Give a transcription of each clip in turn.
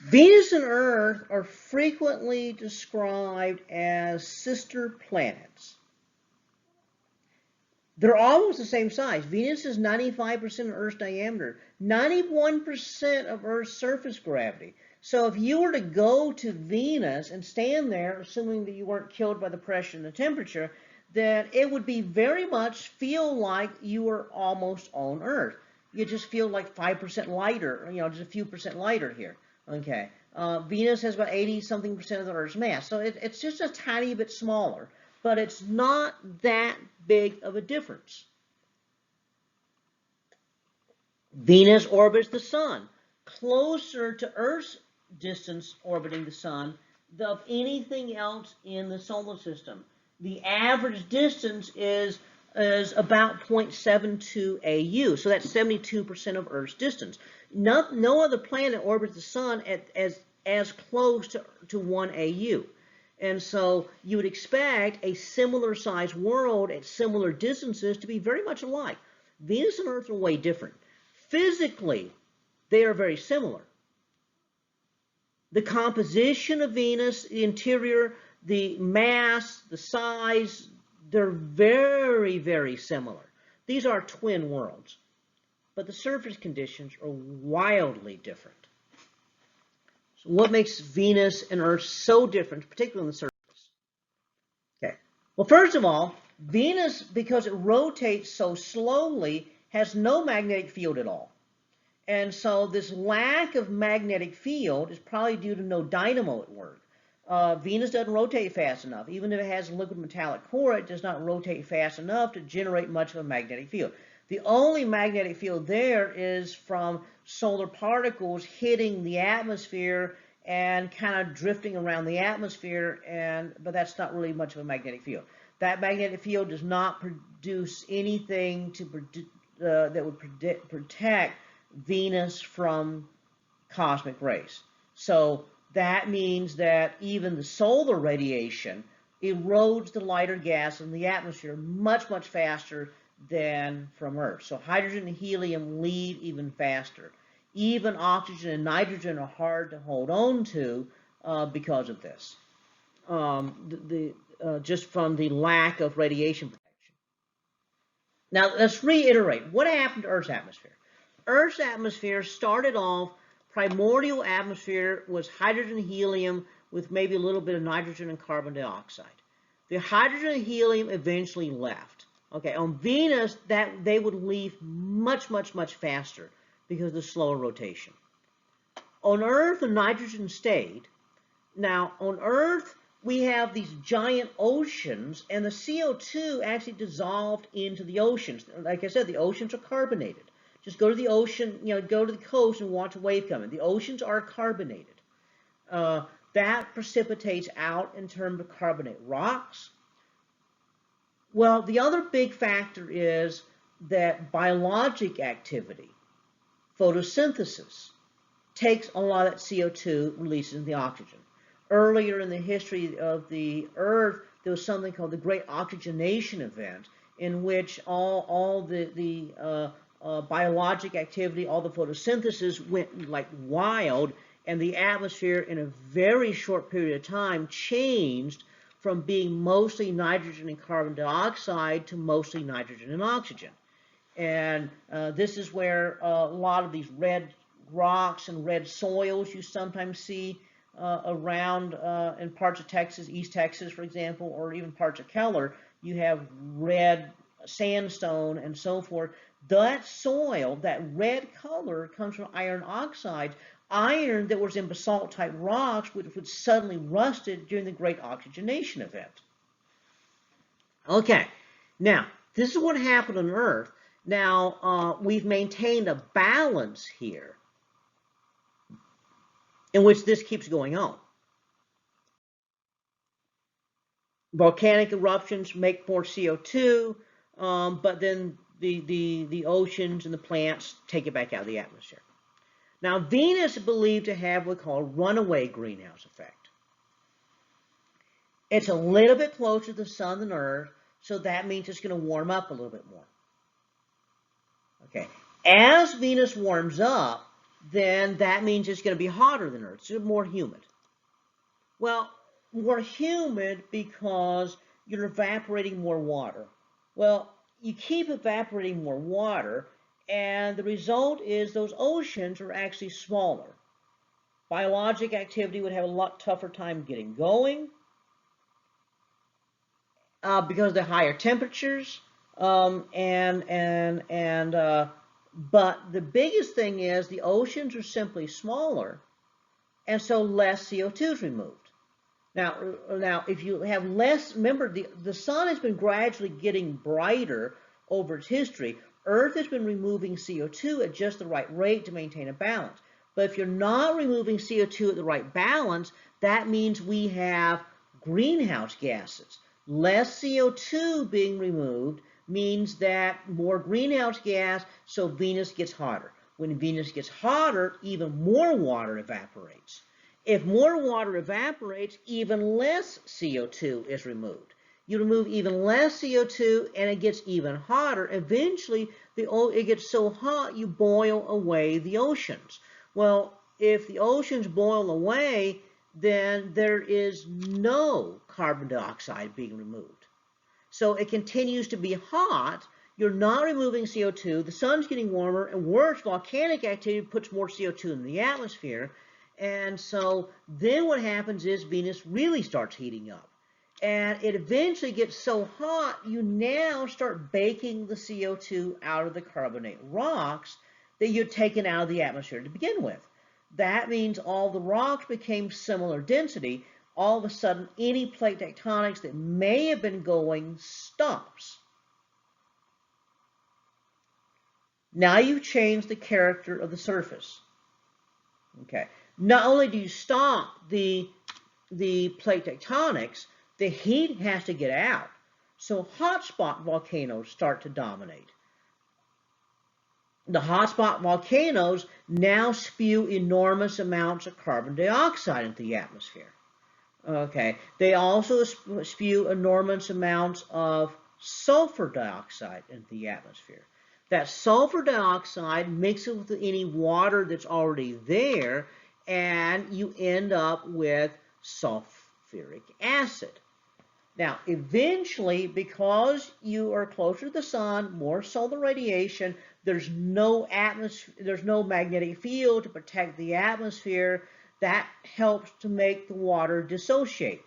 Venus and Earth are frequently described as sister planets. They're almost the same size. Venus is 95% of Earth's diameter, 91% of Earth's surface gravity. So if you were to go to Venus and stand there, assuming that you weren't killed by the pressure and the temperature, then it would be very much feel like you were almost on Earth. You just feel like 5% lighter, just a few percent lighter here. Okay. Venus has about 80-something% of the Earth's mass, so it's just a tiny bit smaller, but it's not that big of a difference. Venus orbits the sun closer to Earth's distance orbiting the sun than of anything else in the solar system. The average distance is about 0.72 AU, so that's 72% of Earth's distance. No other planet orbits the sun as close to 1 AU. And so you would expect a similar sized world at similar distances to be very much alike. Venus and Earth are way different. Physically, they are very similar. The composition of Venus, the interior, the mass, the size, they're very, very similar. These are twin worlds, but the surface conditions are wildly different. So what makes Venus and Earth so different, particularly on the surface? Okay. Well, first of all, Venus, because it rotates so slowly, has no magnetic field at all. And so this lack of magnetic field is probably due to no dynamo at work. Venus doesn't rotate fast enough. Even if it has a liquid metallic core, it does not rotate fast enough to generate much of a magnetic field. The only magnetic field there is from solar particles hitting the atmosphere and kind of drifting around the atmosphere, but that's not really much of a magnetic field. That magnetic field does not produce anything that would protect Venus from cosmic rays. So that means that even the solar radiation erodes the lighter gas in the atmosphere much, much faster than from Earth. So hydrogen and helium leave even faster. Even oxygen and nitrogen are hard to hold on to because of this, just from the lack of radiation protection. Now, let's reiterate. What happened to Earth's atmosphere? Earth's atmosphere started off, primordial atmosphere was hydrogen and helium with maybe a little bit of nitrogen and carbon dioxide. The hydrogen and helium eventually left. Okay, on Venus, they would leave much, much, much faster because of the slower rotation. On Earth, the nitrogen stayed. Now, on Earth, we have these giant oceans, and the CO2 actually dissolved into the oceans. Like I said, the oceans are carbonated. Just go to the ocean, go to the coast and watch a wave come in. The oceans are carbonated. That precipitates out in terms of carbonate rocks. Well, the other big factor is that biologic activity, photosynthesis, takes a lot of that CO2, releases the oxygen. Earlier in the history of the Earth, there was something called the Great Oxygenation Event, in which all the biologic activity, all the photosynthesis went like wild, and the atmosphere in a very short period of time changed from being mostly nitrogen and carbon dioxide to mostly nitrogen and oxygen. And this is where a lot of these red rocks and red soils you sometimes see around in parts of Texas, East Texas, for example, or even parts of Keller. You have red sandstone and so forth. That soil, that red color, comes from iron oxide. Iron that was in basalt-type rocks would suddenly rusted during the Great Oxygenation Event. Okay, now, this is what happened on Earth. Now, we've maintained a balance here in which this keeps going on. Volcanic eruptions make more CO2, but then the oceans and the plants take it back out of the atmosphere. Now, Venus is believed to have what's called runaway greenhouse effect. It's a little bit closer to the sun than Earth, so that means it's going to warm up a little bit more. Okay. As Venus warms up, then that means it's going to be hotter than Earth. It's more humid. Well, more humid because you're evaporating more water. Well, you keep evaporating more water, and the result is those oceans are actually smaller. Biologic activity would have a lot tougher time getting going because of the higher temperatures. But the biggest thing is the oceans are simply smaller, and so less CO2 is removed. Now, if you have less, remember the sun has been gradually getting brighter over its history. Earth has been removing CO2 at just the right rate to maintain a balance. But if you're not removing CO2 at the right balance, that means we have greenhouse gases. Less CO2 being removed means that more greenhouse gas, so Venus gets hotter. When Venus gets hotter, even more water evaporates. If more water evaporates, even less CO2 is removed. You remove even less CO2 and it gets even hotter. Eventually, it gets so hot you boil away the oceans. Well, if the oceans boil away, then there is no carbon dioxide being removed. So it continues to be hot. You're not removing CO2. The sun's getting warmer, and worse, volcanic activity puts more CO2 in the atmosphere. And so then what happens is Venus really starts heating up. And it eventually gets so hot, you now start baking the CO2 out of the carbonate rocks that you'd taken out of the atmosphere to begin with. That means all the rocks became similar density. All of a sudden, any plate tectonics that may have been going stops. Now you've changed the character of the surface. Okay. Not only do you stop the plate tectonics, the heat has to get out. So hotspot volcanoes start to dominate. The hotspot volcanoes now spew enormous amounts of carbon dioxide into the atmosphere. Okay. They also spew enormous amounts of sulfur dioxide into the atmosphere. That sulfur dioxide mixes with any water that's already there, and you end up with sulfuric acid. Now, eventually, because you are closer to the sun, more solar radiation, there's no magnetic field to protect the atmosphere. That helps to make the water dissociate.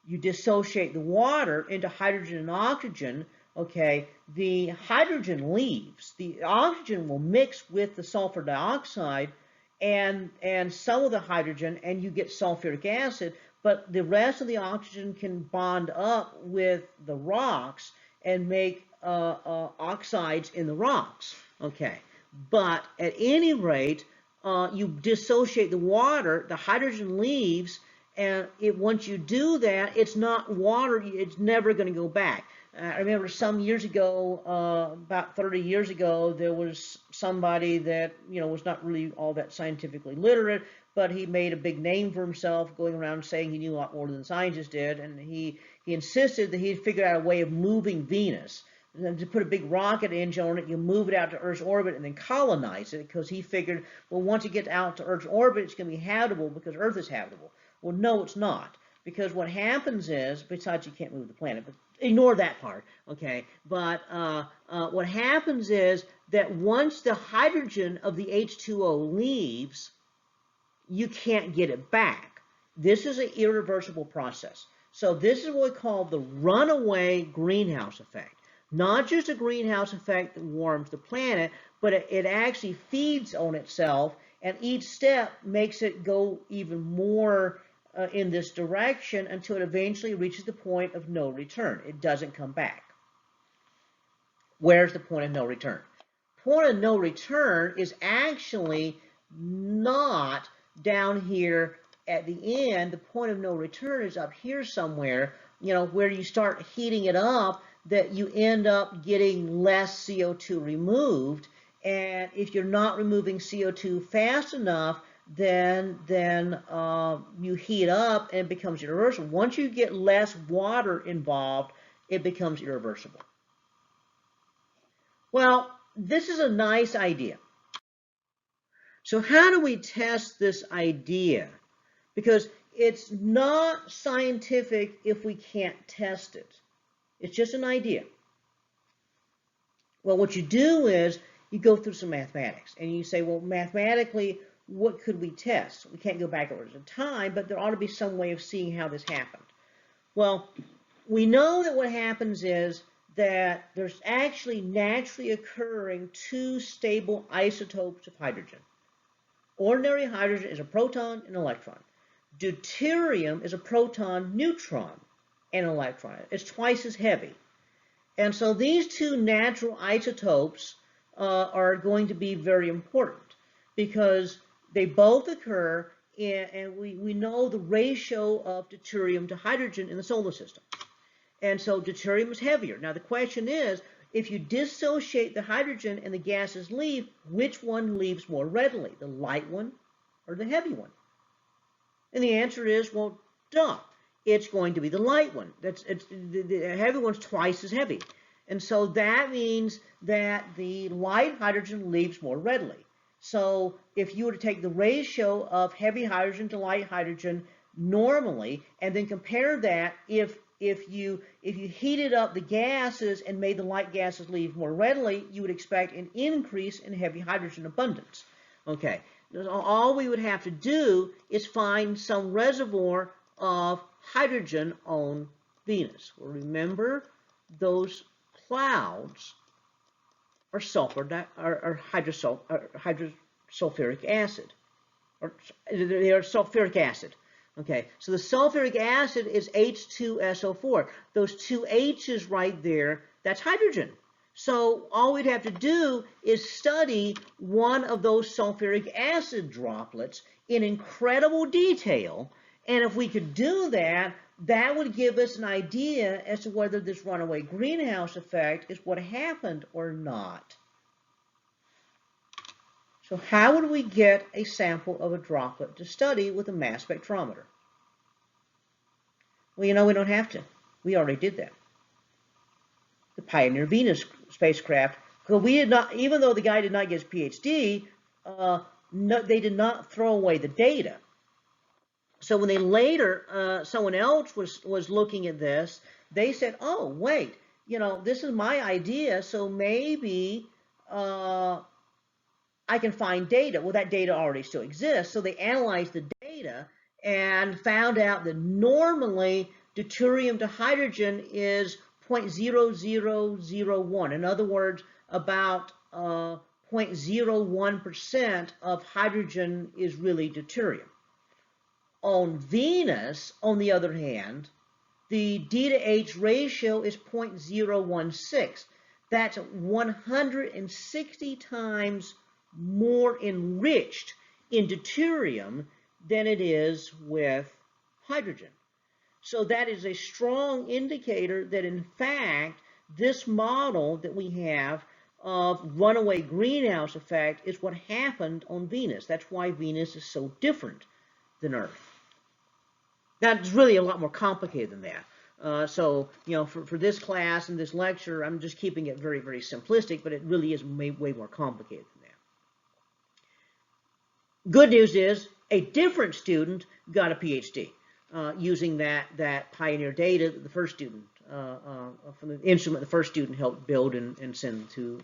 You dissociate the water into hydrogen and oxygen. Okay, the hydrogen leaves. The oxygen will mix with the sulfur dioxide and some of the hydrogen, and you get sulfuric acid, but the rest of the oxygen can bond up with the rocks and make oxides in the rocks. Okay, but at any rate, you dissociate the water, the hydrogen leaves, and once you do that, it's not water, it's never going to go back. I remember some years ago, about 30 years ago, there was somebody that, was not really all that scientifically literate, but he made a big name for himself going around saying he knew a lot more than scientists did, and he insisted that he'd figured out a way of moving Venus. And to put a big rocket engine on it, you move it out to Earth's orbit and then colonize it, because he figured, well, once it gets out to Earth's orbit, it's going to be habitable because Earth is habitable. Well, no, it's not. Because what happens is, besides you can't move the planet, but ignore that part, okay? But what happens is that once the hydrogen of the H2O leaves, you can't get it back. This is an irreversible process. So this is what we call the runaway greenhouse effect. Not just a greenhouse effect that warms the planet, but it actually feeds on itself, and each step makes it go even more in this direction until it eventually reaches the point of no return. It doesn't come back. Where's the point of no return? Point of no return is actually not down here at the end. The point of no return is up here somewhere, where you start heating it up, that you end up getting less CO2 removed. And if you're not removing CO2 fast enough, then you heat up and it becomes irreversible. Once you get less water involved, it becomes irreversible. Well, this is a nice idea. So how do we test this idea? Because it's not scientific if we can't test it. It's just an idea. Well, what you do is you go through some mathematics and you say, well, mathematically, what could we test? We can't go backwards in time, but there ought to be some way of seeing how this happened. Well, we know that what happens is that there's actually naturally occurring two stable isotopes of hydrogen. Ordinary hydrogen is a proton and electron. Deuterium is a proton, neutron, and electron. It's twice as heavy. And so these two natural isotopes are going to be very important because they both occur and we know the ratio of deuterium to hydrogen in the solar system. And so deuterium is heavier. Now the question is, if you dissociate the hydrogen and the gases leave, which one leaves more readily, the light one or the heavy one? And the answer is, well, duh, it's going to be the light one. The heavy one's twice as heavy. And so that means that the light hydrogen leaves more readily. So if you were to take the ratio of heavy hydrogen to light hydrogen normally, and then compare that if you heated up the gases and made the light gases leave more readily, you would expect an increase in heavy hydrogen abundance. Okay, all we would have to do is find some reservoir of hydrogen on Venus. Well, remember, those clouds are hydrosulfuric acid, or they are sulfuric acid. Okay, so the sulfuric acid is H2SO4. Those two H's right there, that's hydrogen. So all we'd have to do is study one of those sulfuric acid droplets in incredible detail, and if we could do that, that would give us an idea as to whether this runaway greenhouse effect is what happened or not. So how would we get a sample of a droplet to study with a mass spectrometer? Well, you know, we don't have to. We already did that. The Pioneer Venus spacecraft, because we did not, even though the guy did not get his PhD, they did not throw away the data. So when they later, someone else was looking at this, they said, oh, wait, you know, this is my idea, so maybe I can find data. Well, that data already still exists. So they analyzed the data and found out that normally deuterium to hydrogen is 0.0001. In other words, about 0.01% of hydrogen is really deuterium. On Venus, on the other hand, the D to H ratio is 0.016. That's 160 times more enriched in deuterium than it is with hydrogen. So that is a strong indicator that, in fact, this model that we have of runaway greenhouse effect is what happened on Venus. That's why Venus is so different than Earth. That's really a lot more complicated than that. So, you know, for this class and this lecture, I'm just keeping it very, very simplistic, but it really is way more complicated than that. Good news is a different student got a PhD using that Pioneer data that the first student, from the instrument the first student helped build and send to